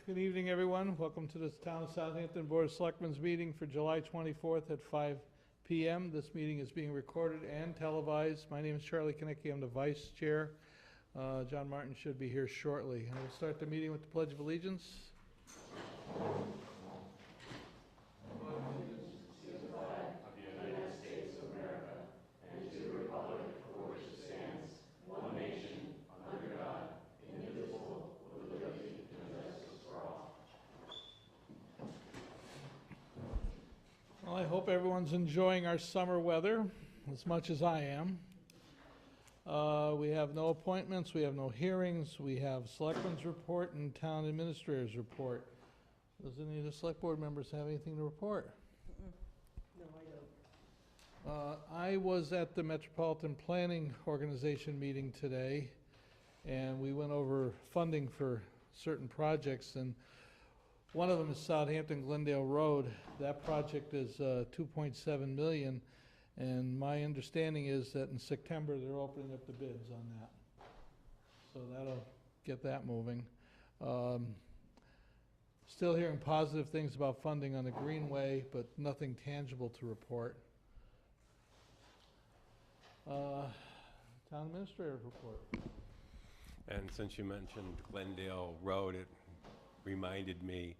Good evening, everyone. Welcome to this Town of Southampton Board of Selectmen's meeting for July 24th at 5 p.m. This meeting is being recorded and televised. My name is Charlie Konecki. I'm the Vice Chair. John Martin should be here shortly. I will start the meeting with the Pledge of Allegiance. Well, I hope everyone's enjoying our summer weather as much as I am. We have no appointments, we have no hearings, we have Selectmen's report and Town Administrator's report. Does any of the Select Board members have anything to report? No, I don't. I was at the Metropolitan Planning Organization meeting today, and we went over funding for certain projects, and one of them is Southampton Glendale Road. That project is $2.7 million, and my understanding is that in September they're opening up the bids on that. So that'll get that moving. Still hearing positive things about funding on the Greenway, but nothing tangible to report. Town Administrator's report. And since you mentioned Glendale Road, it reminded me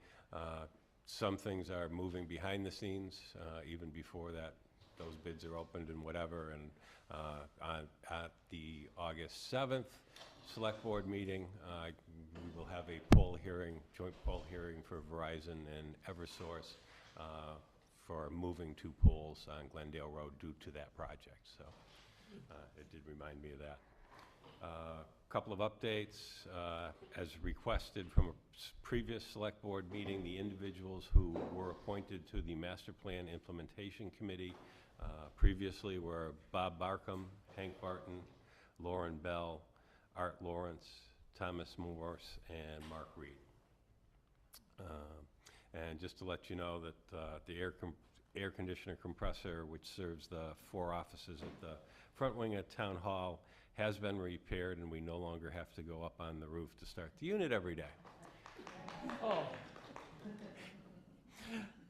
some things are moving behind the scenes, even before that those bids are opened and whatever. And at the August 7th Select Board meeting, we will have a joint poll hearing for Verizon and Eversource for moving 2 poles on Glendale Road due to that project. So it did remind me of that. Couple of updates. As requested from a previous Select Board meeting, the individuals who were appointed to the Master Plan Implementation Committee previously were Bob Barkham, Hank Barton, Lauren Bell, Art Lawrence, Thomas Morse, and Mark Reed. And just to let you know that the air conditioner compressor, which serves the 4 offices at the front wing at Town Hall, has been repaired, and we no longer have to go up on the roof to start the unit every day. Oh.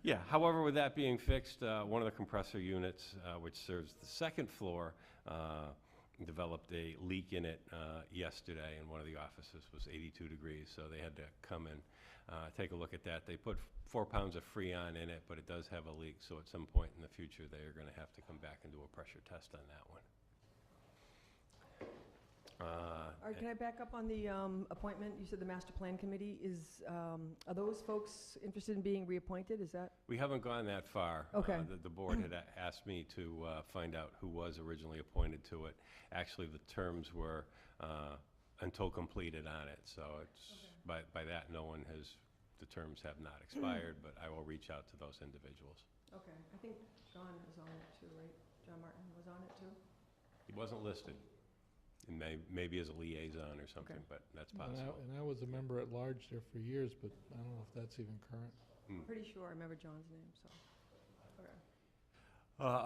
Yeah, however, with that being fixed, one of the compressor units, which serves the 2nd floor, developed a leak in it yesterday, and one of the offices was 82 degrees, so they had to come and take a look at that. They put 4 pounds of Freon in it, but it does have a leak, so at some point in the future, they are going to have to come back and do a pressure test on that one. All right, can I back up on the appointment? You said the Master Plan Committee is, are those folks interested in being reappointed? Is that? We haven't gone that far. Okay. The board had asked me to find out who was originally appointed to it. Actually, the terms were until completed on it, so it's, okay. By that, the terms have not expired, but I will reach out to those individuals. Okay, I think John is on it too, right? John Martin was on it too? He wasn't listed. And maybe as a liaison or something, okay. But that's possible. And I was a member at large there for years, but I don't know if that's even current. I'm pretty sure I remember John's name, so. Okay.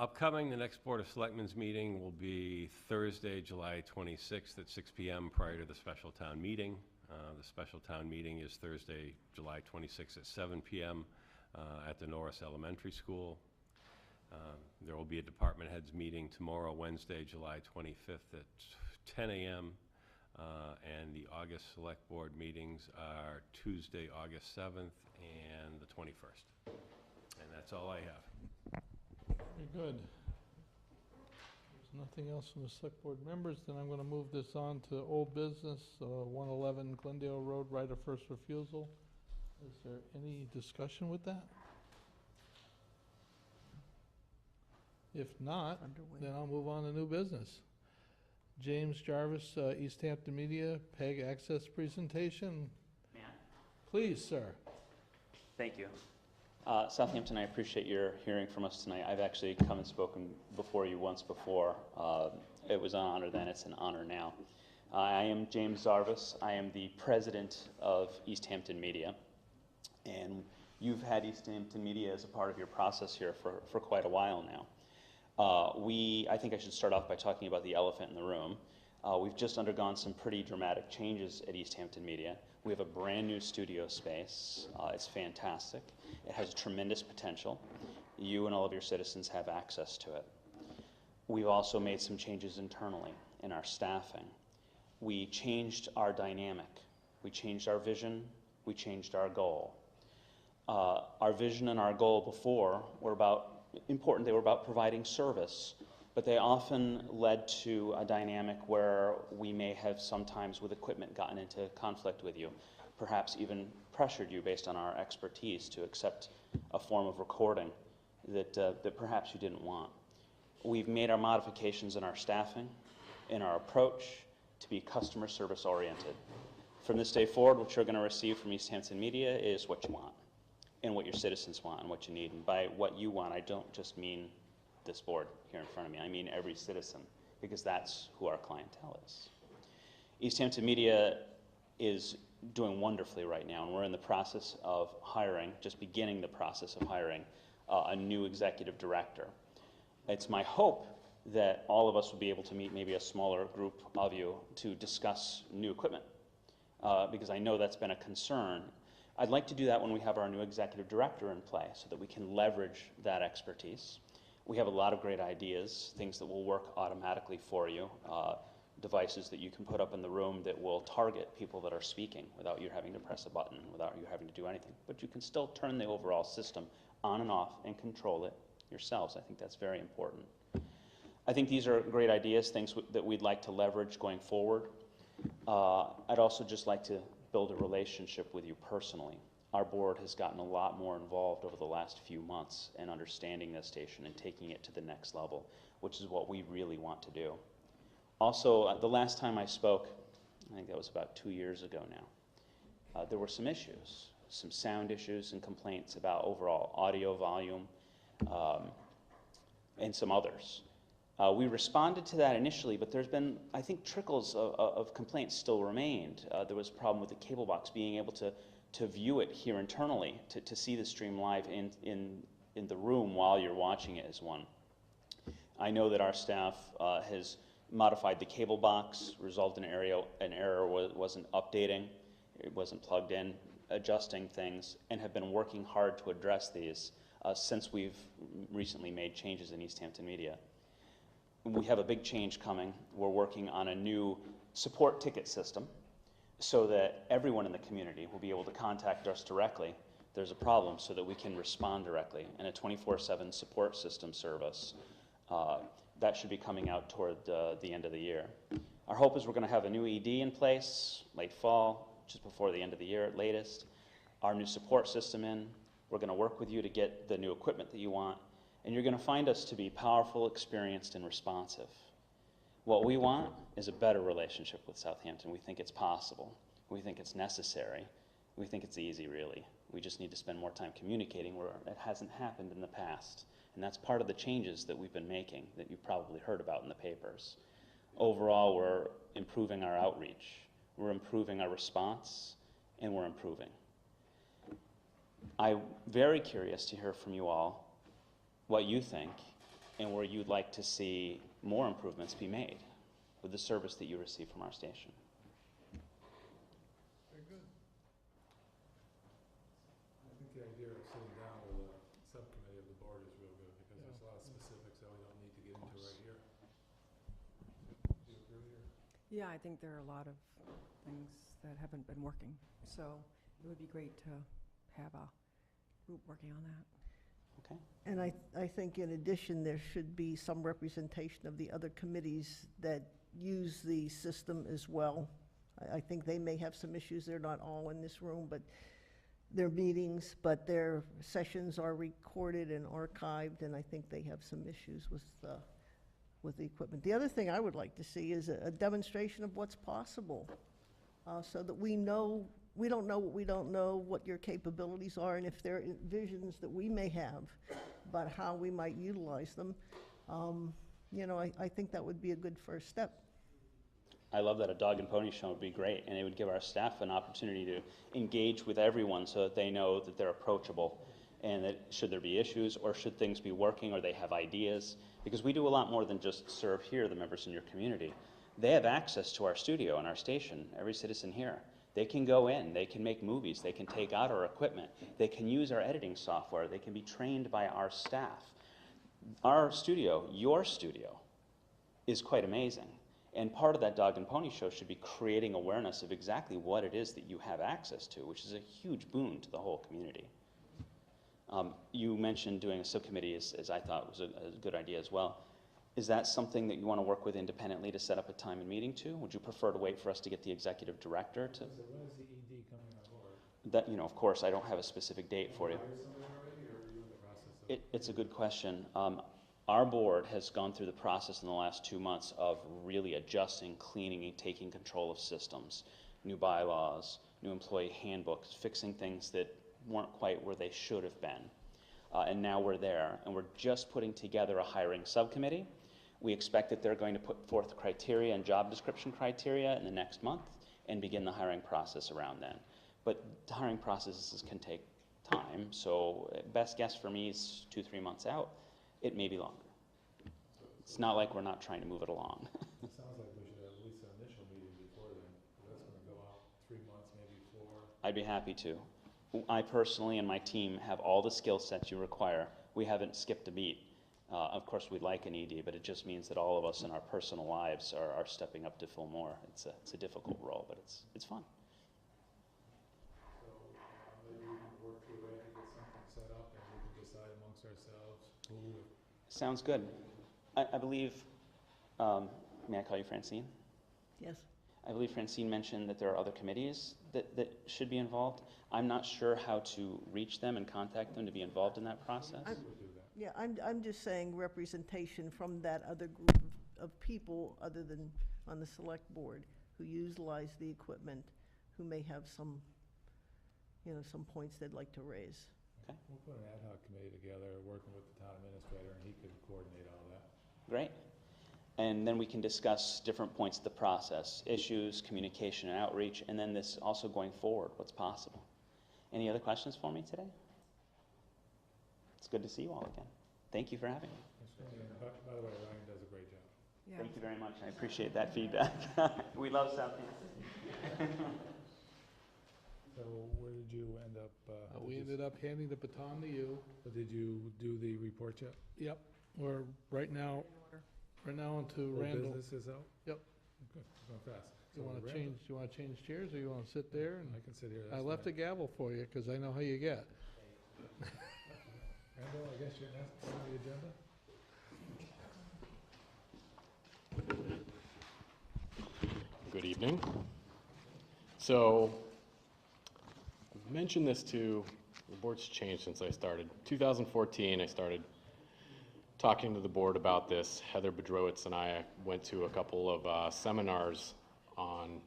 Upcoming, the next Board of Selectmen's meeting will be Thursday, July 26th at 6 p.m. prior to the special town meeting. The special town meeting is Thursday, July 26th at 7 p.m. At the Norris Elementary School. There will be a department heads meeting tomorrow, Wednesday, July 25th at 10 a.m. And the August Select Board meetings are Tuesday, August 7th and the 21st. And that's all I have. Very good. There's nothing else from the Select Board members, then I'm going to move this on to old business, 111 Glendale Road, right of first refusal. Is there any discussion with that? If not, then I'll move on to new business. James Jarvis, Easthampton Media, PEG Access presentation. Matt? Please, sir. Thank you. Southampton, I appreciate your hearing from us tonight. I've actually come and spoken before you once before. It was an honor then, it's an honor now. I am James Jarvis. I am the president of Easthampton Media. And you've had Easthampton Media as a part of your process here for quite a while now. I think I should start off by talking about the elephant in the room. We've just undergone some pretty dramatic changes at Easthampton Media. We have a brand new studio space. It's fantastic. It has tremendous potential. You and all of your citizens have access to it. We've also made some changes internally in our staffing. We changed our dynamic. We changed our vision. We changed our goal. Our vision and our goal before were about important. They were about providing service, but they often led to a dynamic where we may have sometimes with equipment gotten into conflict with you, perhaps even pressured you based on our expertise to accept a form of recording that perhaps you didn't want. We've made our modifications in our staffing, in our approach to be customer service oriented. From this day forward, what you're going to receive from Easthampton Media is what you want and what your citizens want and what you need. And by what you want, I don't just mean this board here in front of me. I mean every citizen, because that's who our clientele is. Easthampton Media is doing wonderfully right now, and we're in the process of hiring, just beginning the process of hiring a new executive director. It's my hope that all of us will be able to meet maybe a smaller group of you to discuss new equipment, because I know that's been a concern. I'd like to do that when we have our new executive director in place so that we can leverage that expertise. We have a lot of great ideas, things that will work automatically for you, devices that you can put up in the room that will target people that are speaking without you having to press a button, without you having to do anything. But you can still turn the overall system on and off and control it yourselves. I think that's very important. I think these are great ideas, things that we'd like to leverage going forward. I'd also just like to build a relationship with you personally. Our board has gotten a lot more involved over the last few months in understanding this station and taking it to the next level, which is what we really want to do. Also, the last time I spoke, I think that was about 2 years ago now, there were some issues, some sound issues and complaints about overall audio volume and some others. We responded to that initially, but there's been, I think, trickles of complaints still remained. There was a problem with the cable box being able to view it here internally, to see the stream live in the room while you're watching it is one. I know that our staff has modified the cable box, resulted in an error wasn't updating, it wasn't plugged in, adjusting things, and have been working hard to address these since we've recently made changes in Easthampton Media. We have a big change coming. We're working on a new support ticket system so that everyone in the community will be able to contact us directly if there's a problem so that we can respond directly, and a 24/7 support system service. That should be coming out toward the end of the year. Our hope is we're going to have a new ED in place late fall, just before the end of the year at latest, our new support system in. We're going to work with you to get the new equipment that you want, and you're going to find us to be powerful, experienced, and responsive. What we want is a better relationship with Southampton. We think it's possible. We think it's necessary. We think it's easy, really. We just need to spend more time communicating where it hasn't happened in the past. And that's part of the changes that we've been making that you've probably heard about in the papers. Overall, we're improving our outreach. We're improving our response, and we're improving. I'm very curious to hear from you all what you think and where you'd like to see more improvements be made with the service that you receive from our station. Very good. I think the idea of sitting down with a subcommittee of the board is real good because there's a lot of specifics that we don't need to get into right here. Do you agree? Yeah, I think there are a lot of things that haven't been working, so it would be great to have a group working on that. Okay. And I think in addition, there should be some representation of the other committees that use the system as well. I think they may have some issues. They're not all in this room, but their meetings, but their sessions are recorded and archived, and I think they have some issues with the equipment. The other thing I would like to see is a demonstration of what's possible, so that we know. We don't know what we don't know, what your capabilities are, and if there are visions that we may have about how we might utilize them. You know, I think that would be a good first step. I love that. A dog and pony show would be great, and it would give our staff an opportunity to engage with everyone so that they know that they're approachable and that should there be issues or should things be working or they have ideas, because we do a lot more than just serve here, the members in your community. They have access to our studio and our station, every citizen here. They can go in, they can make movies, they can take out our equipment, they can use our editing software, they can be trained by our staff. Our studio, your studio, is quite amazing. And part of that Dog and Pony Show should be creating awareness of exactly what it is that you have access to, which is a huge boon to the whole community. You mentioned doing a subcommittee, as I thought was a good idea as well. Is that something that you want to work with independently to set up a time and meeting to? Would you prefer to wait for us to get the executive director to? So when is the ED coming on board? That, you know, of course, I don't have a specific date for you. Hire somebody already, or are you in the process of? It's a good question. Our board has gone through the process in the last 2 months of really adjusting, cleaning, and taking control of systems, new bylaws, new employee handbooks, fixing things that weren't quite where they should have been. And now we're there, and we're just putting together a hiring subcommittee. We expect that they're going to put forth criteria and job description criteria in the next month and begin the hiring process around then. But the hiring processes can take time, so best guess for me is 2-3 months out. It may be longer. It's not like we're not trying to move it along. It sounds like we should have at least an initial meeting before then. That's gonna go out 3 months, maybe 4. I'd be happy to. I personally and my team have all the skill sets you require. We haven't skipped a beat. Of course, we'd like an ED, but it just means that all of us in our personal lives are stepping up to fill more. It's a difficult role, but it's fun. So maybe we can work through it and get something set up, and we can decide amongst ourselves who. Sounds good. I believe, may I call you Francine? Yes. I believe Francine mentioned that there are other committees that should be involved. I'm not sure how to reach them and contact them to be involved in that process. We'll do that. Yeah, I'm just saying representation from that other group of people, other than on the select board, who utilize the equipment, who may have some, some points they'd like to raise. We'll put an ad hoc committee together, working with the town administrator, and he could coordinate all that. Great. And then we can discuss different points of the process, issues, communication and outreach, and then this also going forward, what's possible. Any other questions for me today? It's good to see you all again. Thank you for having me. And by the way, Ryan does a great job. Yeah. Thank you very much. I appreciate that feedback. We love Southampton. So where did you end up? We ended up handing the baton to you. Did you do the report yet? Yep, we're right now onto Whole Randall. business is out? Yep. Good, going fast. You So wanna Randall- change chairs, or you wanna sit there? And I can sit here. I that's left a fine. gavel for you, cause I know how you get. Randall, I guess you're next on the agenda? Good evening. So, I've mentioned this to, the board's changed since I started. 2014, I started talking to the board about this. Heather Bedrowitz and I went to a couple of seminars on,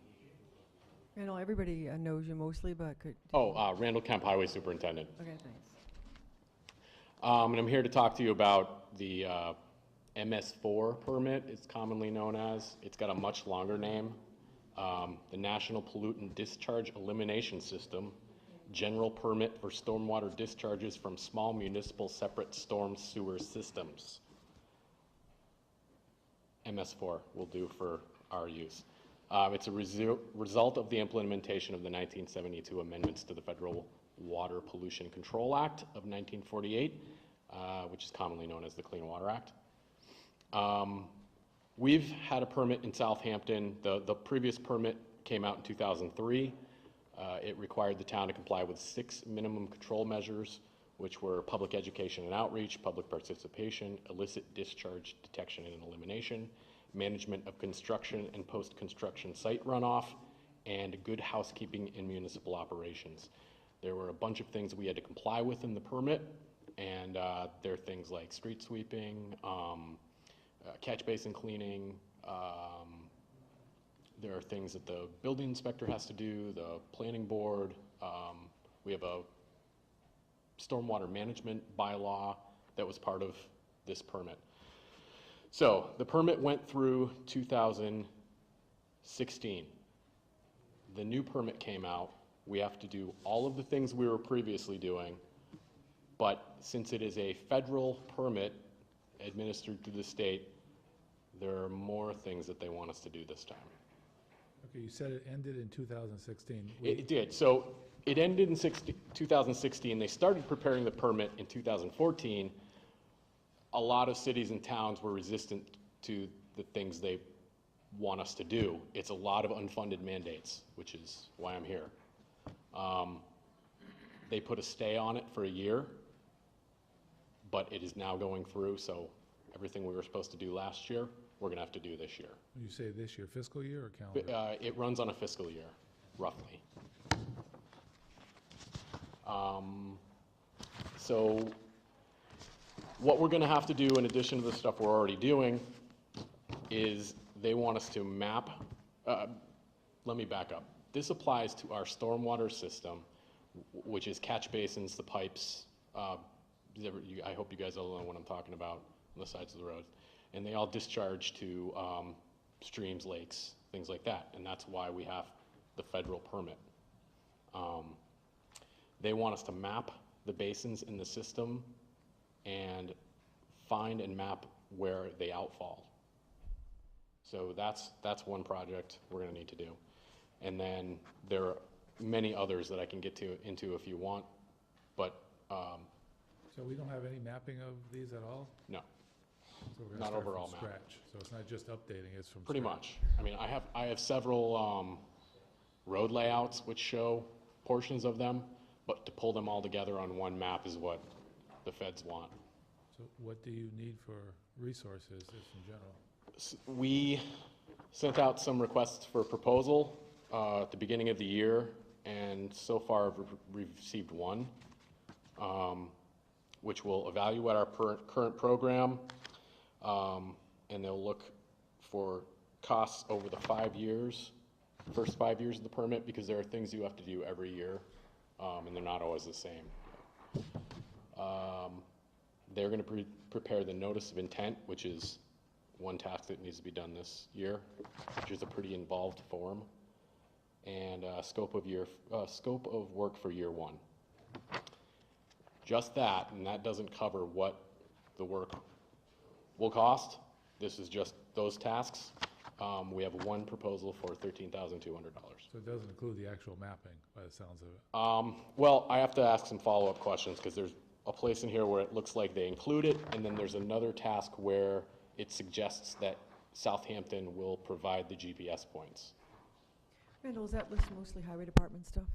I know everybody knows you mostly, but could. Randall Kemp Highway Superintendent. Okay, thanks. And I'm here to talk to you about the MS4 permit, it's commonly known as. It's got a much longer name. The National Pollutant Discharge Elimination System, General Permit for Stormwater Discharges from Small Municipal Separate Storm Sewer Systems. MS4 will do for our use. It's a result of the implementation of the 1972 amendments to the Federal Water Pollution Control Act of 1948, which is commonly known as the Clean Water Act. We've had a permit in Southampton. The previous permit came out in 2003. It required the town to comply with 6 minimum control measures, which were public education and outreach, public participation, illicit discharge detection and elimination, management of construction and post-construction site runoff, and good housekeeping in municipal operations. There were a bunch of things we had to comply with in the permit, and there are things like street sweeping, catch basin cleaning. There are things that the building inspector has to do, the planning board. We have a stormwater management bylaw that was part of this permit. So the permit went through 2016. The new permit came out. We have to do all of the things we were previously doing, but since it is a federal permit administered through the state, there are more things that they want us to do this time. Okay, you said it ended in 2016. It did. So it ended in 2016. They started preparing the permit in 2014. A lot of cities and towns were resistant to the things they want us to do. It's a lot of unfunded mandates, which is why I'm here. They put a stay on it for a year, but it is now going through, so everything we were supposed to do last year, we're gonna have to do this year. You say this year, fiscal year or calendar? It runs on a fiscal year, roughly. So what we're gonna have to do in addition to the stuff we're already doing is they want us to map, let me back up. This applies to our stormwater system, which is catch basins, the pipes, I hope you guys all know what I'm talking about on the sides of the road. And they all discharge to streams, lakes, things like that. And that's why we have the federal permit. They want us to map the basins in the system and find and map where they outfall. So that's one project we're gonna need to do. And then there are many others that I can get into if you want, but So we don't have any mapping of these at all? no, So we're gonna not start from overall map. scratch. So it's not just updating, it's from Pretty scratch. much. I mean, I have several road layouts which show portions of them, but to pull them all together on one map is what the feds want. So what do you need for resources, just in general? We sent out some requests for proposal at the beginning of the year, and so far we've received one, which will evaluate our current program, and they'll look for costs over the 5 years, first 5 years of the permit, because there are things you have to do every year, and they're not always the same. They're going to prepare the notice of intent, which is one task that needs to be done this year, which is a pretty involved form, and scope of work for year one. Just that, and that doesn't cover what the work will cost. This is just those tasks. We have one proposal for $13,200. So it doesn't include the actual mapping, by the sounds of it. Well, I have to ask some follow-up questions, because there's a place in here where it looks like they include it, and then there's another task where it suggests that Southampton will provide the GPS points. Randall, is that list mostly highway department stuff?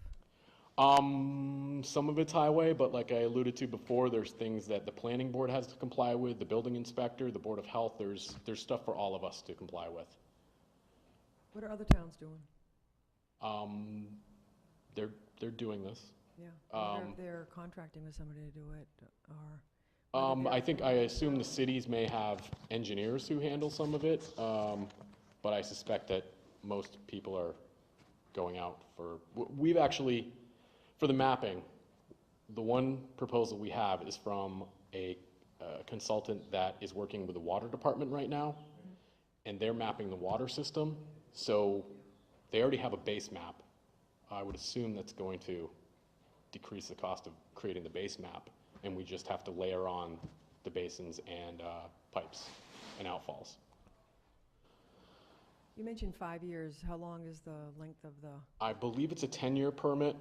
Some of it's highway, but like I alluded to before, there's things that the planning board has to comply with, the building inspector, the board of health, there's stuff for all of us to comply with. What are other towns doing? They're doing this. Yeah, I wonder if they're contracting with somebody to do it, or whether I think, I assume the cities may have engineers who handle some of it, but I suspect that most people are going out for, we've actually, for the mapping, the one proposal we have is from a consultant that is working with the water department right now, and they're mapping the water system, so they already have a base map. I would assume that's going to decrease the cost of creating the base map, and we just have to layer on the basins and pipes and outfalls. You mentioned 5 years. How long is the length of the, I believe it's a 10-year permit.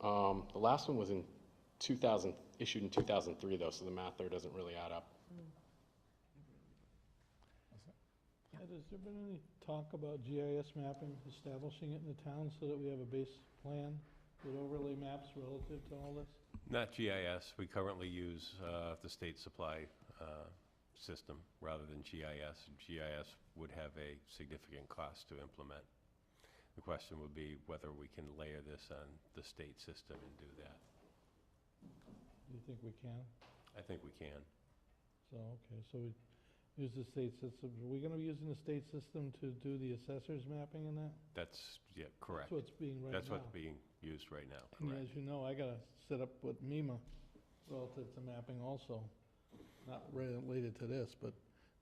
The last one was in 2000, issued in 2003 though, so the math there doesn't really add up. Ed, has there been any talk about GIS mapping, establishing it in the town so that we have a base plan with overlay maps relative to all this? Not GIS. We currently use the state supply system rather than GIS. GIS would have a significant cost to implement. The question would be whether we can layer this on the state system and do that. Do you think we can? I think we can. So, okay, so we use the state system. Are we gonna be using the state system to do the assessors mapping in that? That's, yeah, correct. That's what's being right now. That's what's being used right now, And correct. as you know, I gotta set up with MEMA relative to mapping also. Not related to this, but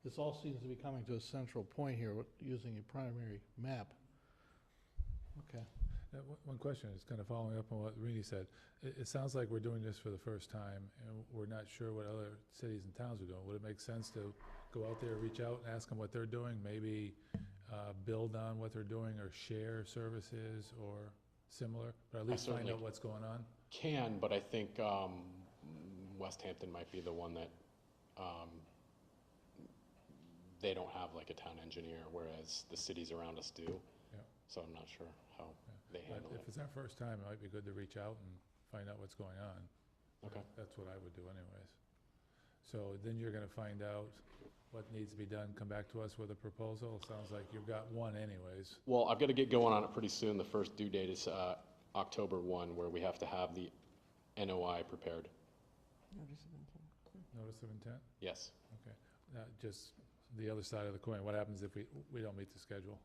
this all seems to be coming to a central point here with using a primary map. Okay. One question is kind of following up on what Rini said. It sounds like we're doing this for the first time, and we're not sure what other cities and towns are doing. Would it make sense to go out there, reach out, and ask them what they're doing, maybe build on what they're doing, or share services or similar, but at least find certainly out what's going on? Can, but I think Westhampton might be the one that they don't have like a town engineer, whereas the cities around us do. Yeah. So I'm not sure how they But handle if it. it's our first time, it might be good to reach out and find out what's going on. Okay. That's what I would do anyways. So then you're gonna find out what needs to be done, come back to us with a proposal. Sounds like you've got one anyways. Well, I've got to get going on it pretty soon. The first due date is October 1, where we have to have the NOI prepared. Notice of intent. Notice of intent? Yes. Okay. Just the other side of the coin, what happens if we don't meet the schedule?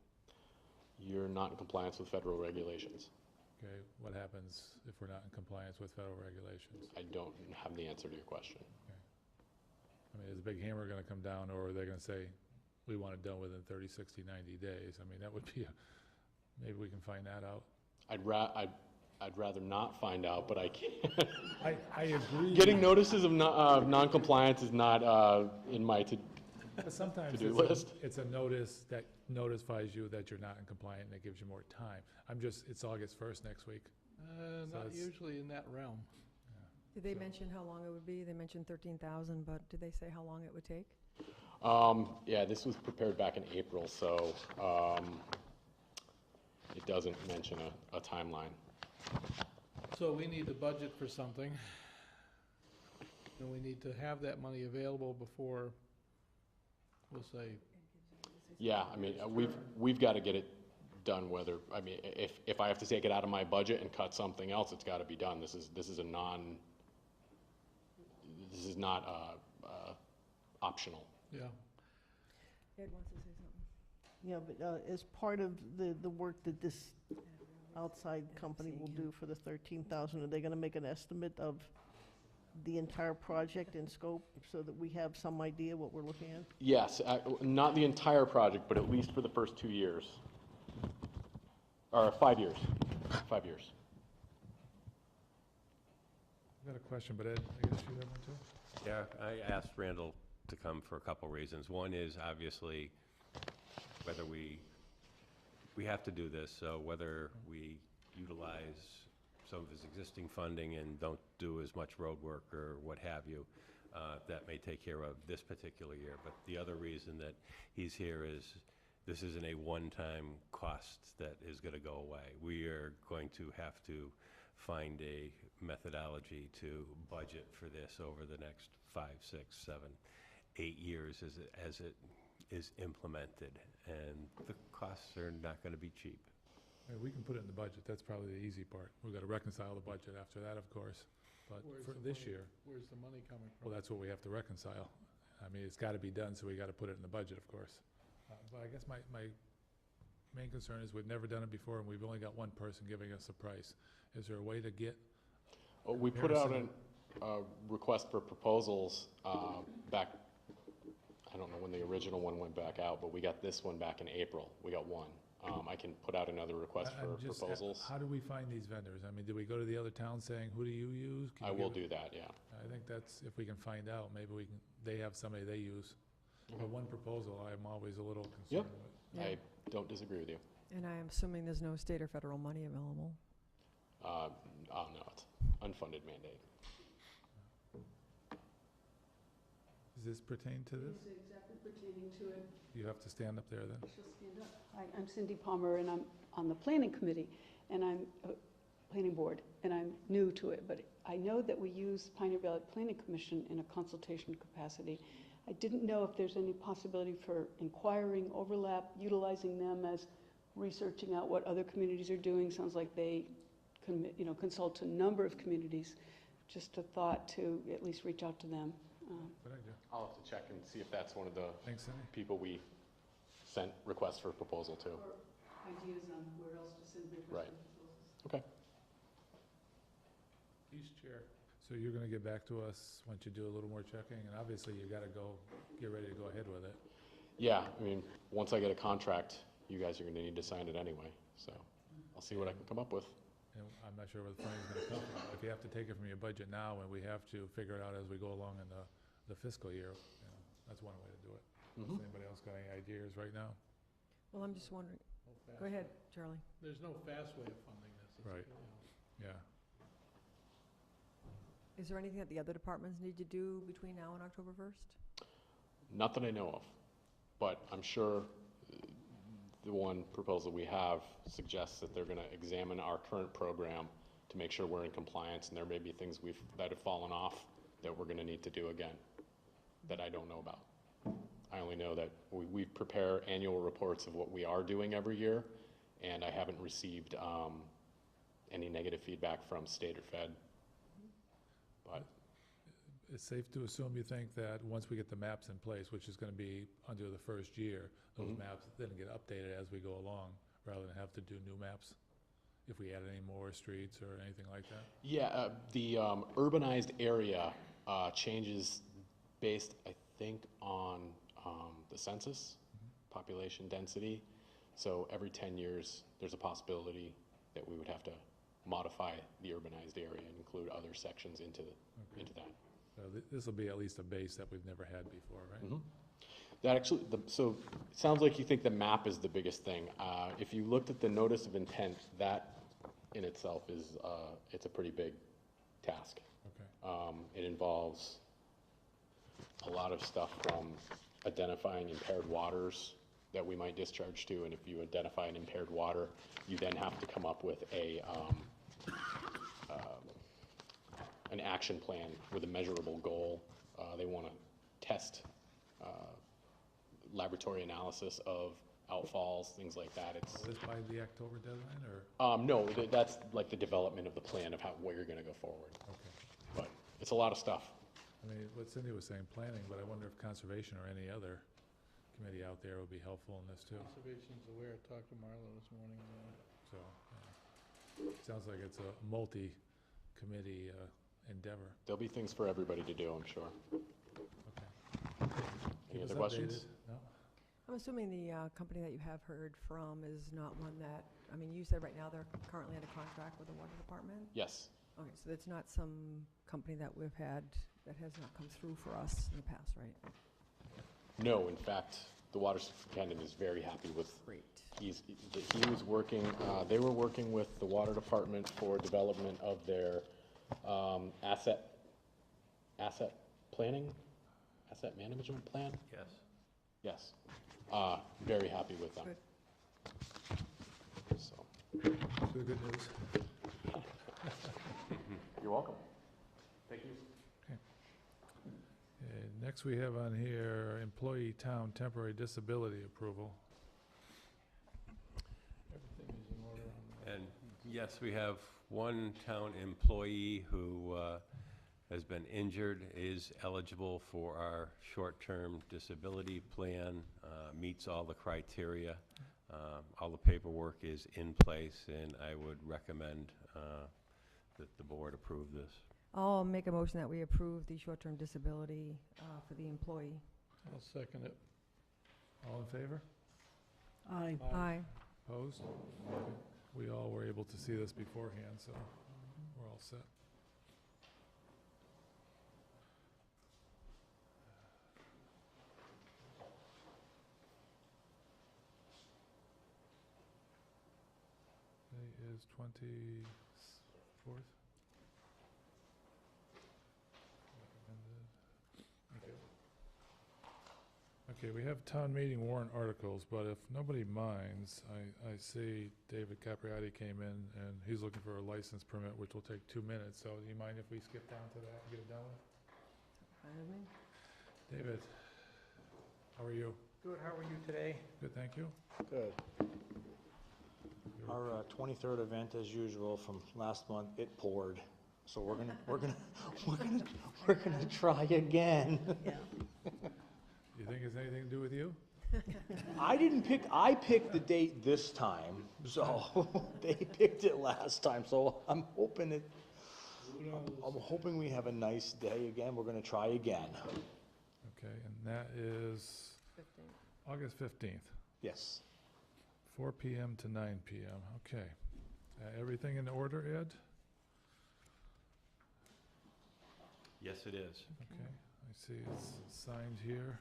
You're not in compliance with federal regulations. Okay, what happens if we're not in compliance with federal regulations? I don't have the answer to your question. I mean, is a big hammer gonna come down, or are they gonna say, we want it done within 30, 60, 90 days? I mean, that would be maybe we can find that out. I'd rather not find out, but I can't. I agree. Getting notices of non-compliance is not in my But sometimes to-do list. it's a notice that notifies you that you're not in compliance, and it gives you more time. It's August 1st next week. Not it's- usually in that realm. Did they So- mention how long it would be? They mentioned 13,000, but did they say how long it would take? Yeah, this was prepared back in April, so it doesn't mention a timeline. So we need to budget for something, and we need to have that money available before, we'll say, Yeah, I mean, we've got to get it done, whether, I mean, if I have to take it out of my budget and cut something else, it's got to be done. This is not optional. yeah. Ed wants to say something. Yeah, but as part of the work that this outside company will do for the 13,000, are they gonna make an estimate of the entire project in scope so that we have some idea what we're looking at? Yes, not the entire project, but at least for the first 2 years. Or 5 years. 5 years. I've got a question, but Ed, I guess you have one too? Yeah, I asked Randall to come for a couple reasons. One is obviously whether we have to do this, so whether we utilize some of his existing funding and don't do as much road work or what have you, that may take care of this particular year. But the other reason that he's here is this isn't a one-time cost that is going to go away. We are going to have to find a methodology to budget for this over the next 5, 6, 7, 8 years as it is implemented, and the costs are not going to be cheap. We can put it in the budget, that's probably the easy part. We've got to reconcile the budget after that, of course. But Where's for the this money- year, Where's the money coming well, from? that's what we have to reconcile. I mean, it's got to be done, so we got to put it in the budget, of course. But I guess my main concern is we've never done it before, and we've only got one person giving us a price. Is there a way to get, We put out a request for proposals back, I don't know when the original one went back out, but we got this one back in April. We got one. I can put out another request for I'm just- proposals. how do we find these vendors? I mean, do we go to the other towns saying, who do you use? Can I you will give- do that, yeah. I think that's, if we can find out, maybe they have somebody they use. But one proposal, I'm always a little concerned with. Yeah. I don't disagree with you. And I am assuming there's no state or federal money available. Oh, no, it's unfunded mandate. Does this pertain to this? It's exactly pertaining to it. You have to stand up there then. She'll stand up. Hi, I'm Cindy Palmer, and I'm on the planning committee, and I'm, planning board, and I'm new to it, but I know that we use Pioneer Valley Planning Commission in a consultation capacity. I didn't know if there's any possibility for inquiring, overlap, utilizing them as researching out what other communities are doing. Sounds like they consult a number of communities. Just a thought to at least reach out to them. Good idea. I'll have to check and see if that's one of the Thanks, Cindy. people we sent requests for proposal to. Or ideas on where else to send requests Right. for proposals. Okay. East chair. So you're gonna get back to us once you do a little more checking, and obviously you gotta get ready to go ahead with it. Yeah, I mean, once I get a contract, you guys are gonna need to sign it anyway, so I'll see what I can come up with. And I'm not sure where the funding's gonna come from. If you have to take it from your budget now, and we have to figure it out as we go along in the fiscal year, that's one way to do it. Has anybody else got any ideas right now? Well, I'm just wondering, No fast go ahead, way. Charlie. There's no fast way of funding this. It's, Right. you know. Yeah. Is there anything that the other departments need to do between now and October 1st? Not that I know of, but I'm sure the one proposal we have suggests that they're gonna examine our current program to make sure we're in compliance, and there may be things that have fallen off that we're gonna need to do again, that I don't know about. I only know that we prepare annual reports of what we are doing every year, and I haven't received any negative feedback from state or fed. But It's safe to assume you think that once we get the maps in place, which is gonna be under the first year, those maps then get updated as we go along, rather than have to do new maps? If we add any more streets or anything like that? yeah, the urbanized area changes based, I think, on the census, population density. So every 10 years, there's a possibility that we would have to modify the urbanized area and include other sections into that. So this will be at least a base that we've never had before, right? That actually, so it sounds like you think the map is the biggest thing. If you looked at the notice of intent, that in itself is, it's a pretty big task. Okay. It involves a lot of stuff from identifying impaired waters that we might discharge to, and if you identify an impaired water, you then have to come up with an action plan with a measurable goal. They want to test laboratory analysis of outfalls, things like that. It's Is this by the October deadline, or? no, that's like the development of the plan of where you're going to go forward. Okay. But it's a lot of stuff. I mean, what Cindy was saying, planning, but I wonder if conservation or any other committee out there would be helpful in this too. Conservation's aware, talked to Marlo this morning. So, sounds like it's a multi-committee endeavor. There'll be things for everybody to do, I'm sure. Okay. Any Keep other us questions? updated. No? I'm assuming the company that you have heard from is not one that, I mean, you said right now they're currently under contract with the water department? Yes. Okay, so it's not some company that we've had that has not come through for us in the past, right? No, in fact, the water superintendent is very happy with, Great. he was working, they were working with the water department for development of their asset planning, asset management plan? Yes. Yes. Very happy with them. Good. So, Good news. you're welcome. Thank you. Next we have on here, employee town temporary disability approval. Everything is in order on that. And yes, we have one town employee who has been injured, is eligible for our short-term disability plan, meets all the criteria. All the paperwork is in place, and I would recommend that the board approve this. I'll make a motion that we approve the short-term disability for the employee. I'll second it. All in favor? Aye. Aye. Opposed? Okay. We all were able to see this beforehand, so we're all set. Today is 24th. Okay, we have town meeting warrant articles, but if nobody minds, I see David Capriati came in and he's looking for a license permit, which will take 2 minutes, so do you mind if we skip down to that and get it done with? Fine with me? David, how are you? Good, how are you today? Good, thank you. Good. You're- Our 23rd event, as usual, from last month, it poured. So we're gonna try again. Yeah. You think it's anything to do with you? I picked the date this time, so they picked it last time, so I'm hoping we have a nice day again. We're gonna try again. Okay, and that is 15. August 15th, Yes. 4 PM to 9 PM, okay. Everything in order, Ed? Yes, it is. Okay, I see it's signed here.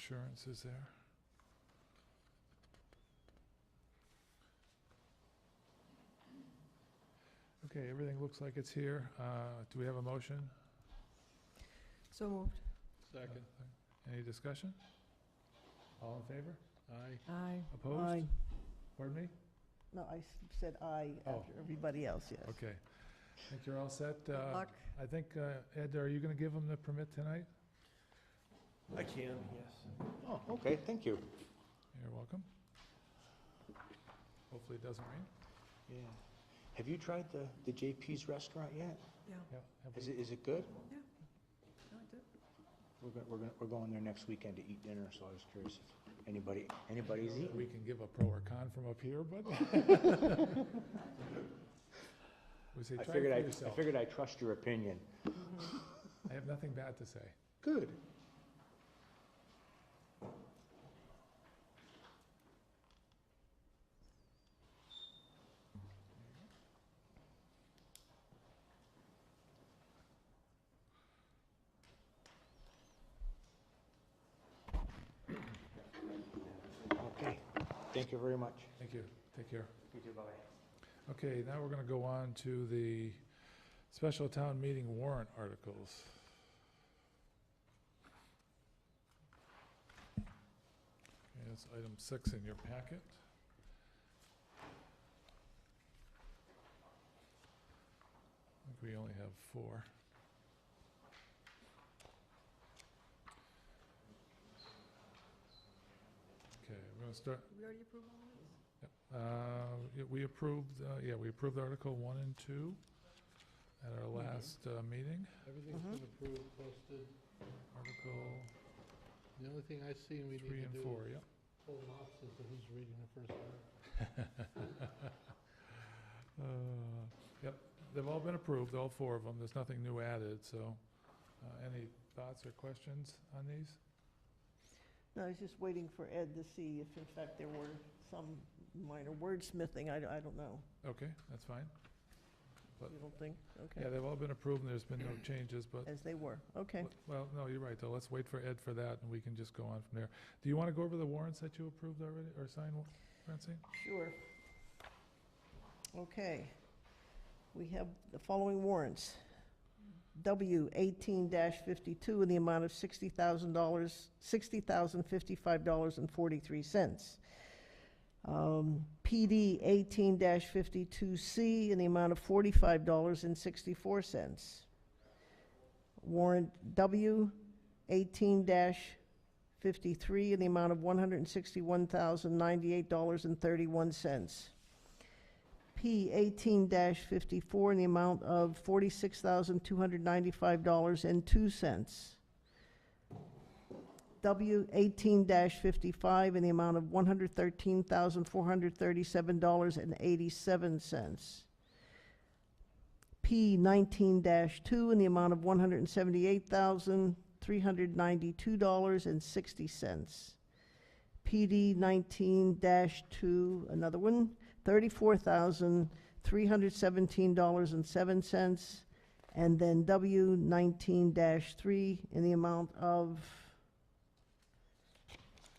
Insurance is there. Okay, everything looks like it's here. Do we have a motion? So moved. Second. Any discussion? All in favor? Aye. Aye. Opposed? Aye. Pardon me? No, I said aye Oh. after everybody else, yes. Okay. I think you're all set. luck. I think, Ed, are you going to give them the permit tonight? I can, yes. Oh, okay, thank you. You're welcome. Hopefully it doesn't rain. Yeah. Have you tried the JP's restaurant yet? Yeah. Yeah. have Is we- it good? No, I did. We're going there next weekend to eat dinner, so I was curious if anybody's eating. We can give a pro or con from up here, but. We say, I try it for figured yourself. I'd trust your opinion. I have nothing bad to say. Good. Okay, thank you very much. Thank you. Take care. You too, bye-bye. Okay, now we're going to go on to the special town meeting warrant articles. Okay, that's item 6 in your packet. I think we only have 4. Okay, we're going to start. Did we already approve all of these? Yeah, we approved Article 1 and 2 at our last meeting. Everything's been approved, posted. Article The only thing I see we 3 need and to do 4, is yep. pull lots as to who's reading the first word. Yep, they've all been approved, all 4 of them. There's nothing new added, so any thoughts or questions on these? No, I was just waiting for Ed to see if in fact there were some minor wordsmithing, I don't know. Okay, that's fine. But- You don't think? Yeah, Okay, they've all been approved and there's been no changes, but, as they were, okay. well, no, you're right, though. Let's wait for Ed for that and we can just go on from there. Do you want to go over the warrants that you approved already, or signed, Francine? Sure. Okay. We have the following warrants. W 18-52 in the amount of $60,000, $60,055.43. PD 18-52C in the amount of $45.64. Warrant W 18-53 in the amount of $161,098.31. P 18-54 in the amount of $46,295.02. W 18-55 in the amount of $113,437.87. P 19-2 in the amount of $178,392.60. PD 19-2, another one, $34,317.07, and then W 19-3 in the amount of,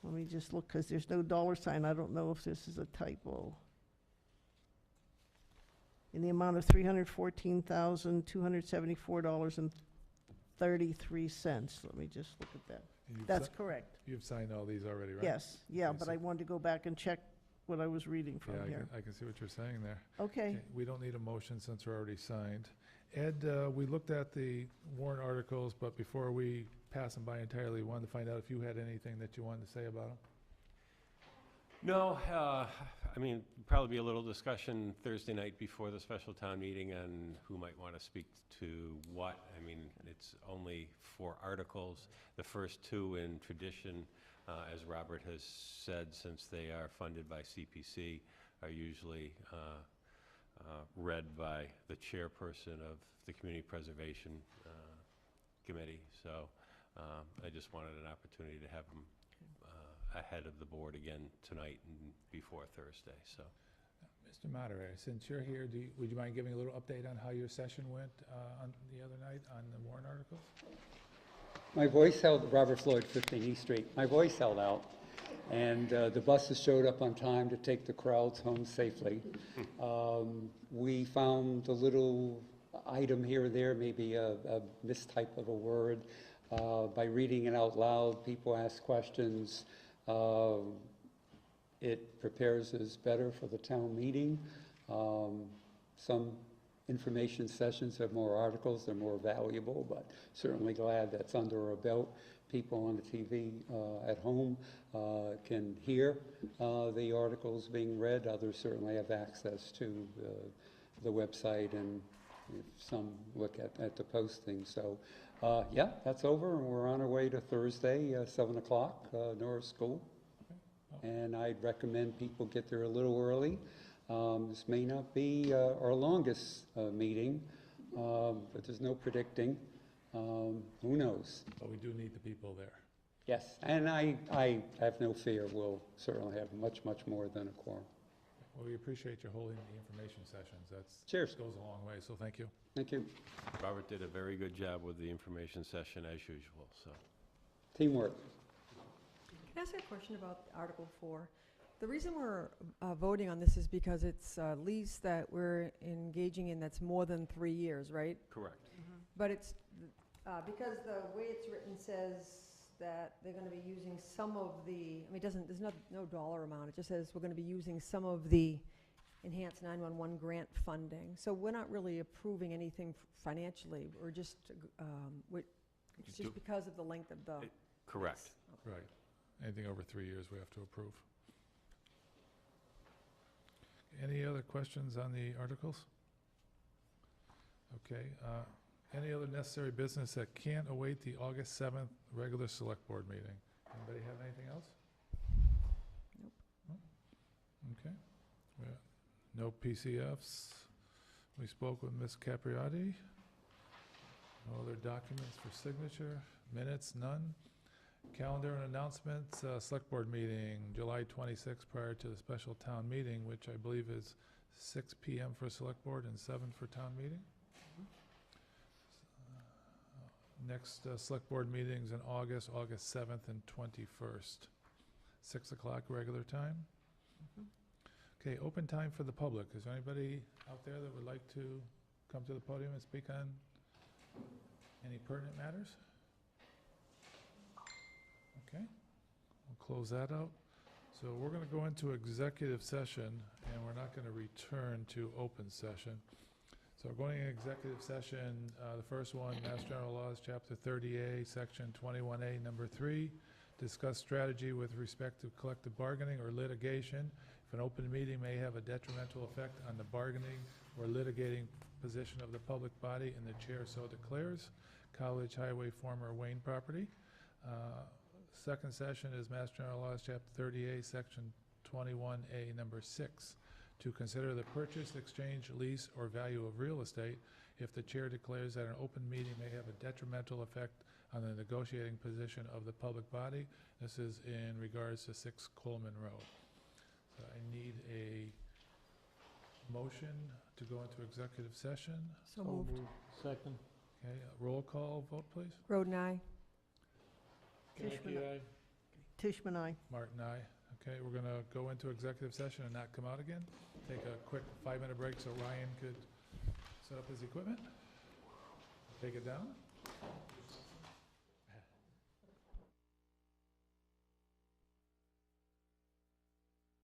let me just look, because there's no dollar sign, I don't know if this is a typo. In the amount of $314,274.33. Let me just look at that. And you've That's si- correct. You've signed all these already, right? Yes, yeah, Okay, but so- I wanted to go back and check what I was reading Yeah, from here. I can see what you're saying there. Okay, Okay, we don't need a motion since they're already signed. Ed, we looked at the warrant articles, but before we pass them by entirely, we wanted to find out if you had anything that you wanted to say about them. No, I mean, probably be a little discussion Thursday night before the special town meeting on who might want to speak to what. I mean, it's only 4 articles. The first 2 in tradition, as Robert has said, since they are funded by CPC, are usually read by the chairperson of the Community Preservation Committee. So I just wanted an opportunity to have them ahead of the board again tonight and before Thursday, so. Mr. Moderator, since you're here, would you mind giving a little update on how your session went on the other night on the warrant articles? My voice held, Robert Floyd, 15 East Street. My voice held out, and the buses showed up on time to take the crowds home safely. We found a little item here or there, maybe a mistype of a word. By reading it out loud, people ask questions. It prepares us better for the town meeting. Some information sessions have more articles, they're more valuable, but certainly glad that's under our belt. People on the TV at home can hear the articles being read. Others certainly have access to the website, and some look at the posting. So yeah, that's over, and we're on our way to Thursday, 7 o'clock, Norris School. And I'd recommend people get there a little early. This may not be our longest meeting, but there's no predicting. Who knows? But we do need the people there. Yes, and I have no fear we'll certainly have much more than a quorum. Well, we appreciate your holding the information sessions. Cheers. Goes a long way, so thank you. Thank you. Robert did a very good job with the information session as usual, so. Teamwork. Can I ask you a question about Article 4? The reason we're voting on this is because it's a lease that we're engaging in that's more than 3 years, right? Correct. But it's, because the way it's written says that they're going to be using some of the, I mean, there's no dollar amount. It just says we're going to be using some of the Enhanced 911 grant funding. So we're not really approving anything financially. We're just, it's just because of the length of the. Correct. Right. Anything over 3 years, we have to approve. Any other questions on the articles? Okay. Any other necessary business that can't await the August 7th regular select board meeting? Anybody have anything else? Nope. No? Okay. No PCFs. We spoke with Ms. Capriati. No other documents for signature. Minutes, none. Calendar and announcements, select board meeting, July 26th prior to the special town meeting, which I believe is 6 PM for select board and 7 for town meeting. Next select board meetings in August 7th and 21st, 6 o'clock regular time. Okay, open time for the public. Is there anybody out there that would like to come to the podium and speak on any pertinent matters? Okay, we'll close that out. So we're going to go into executive session, and we're not going to return to open session. So we're going in executive session, the first one, Mass General Laws, Chapter 30A, Section 21A, Number 3, discuss strategy with respect to collective bargaining or litigation. If an open meeting may have a detrimental effect on the bargaining or litigating position of the public body, and the chair so declares. College Highway former Wayne property. Second session is Mass General Laws, Chapter 30A, Section 21A, Number 6, to consider the purchase, exchange, lease, or value of real estate if the chair declares that an open meeting may have a detrimental effect on the negotiating position of the public body. This is in regards to 6 Coleman Road. So I need a motion to go into executive session. So moved. Second. Okay, roll call vote, please. Roden, aye. Tishman, aye. Martin, aye. Okay, we're going to go into executive session and not come out again. Take a quick 5-minute break so Ryan could set up his equipment. Take it down.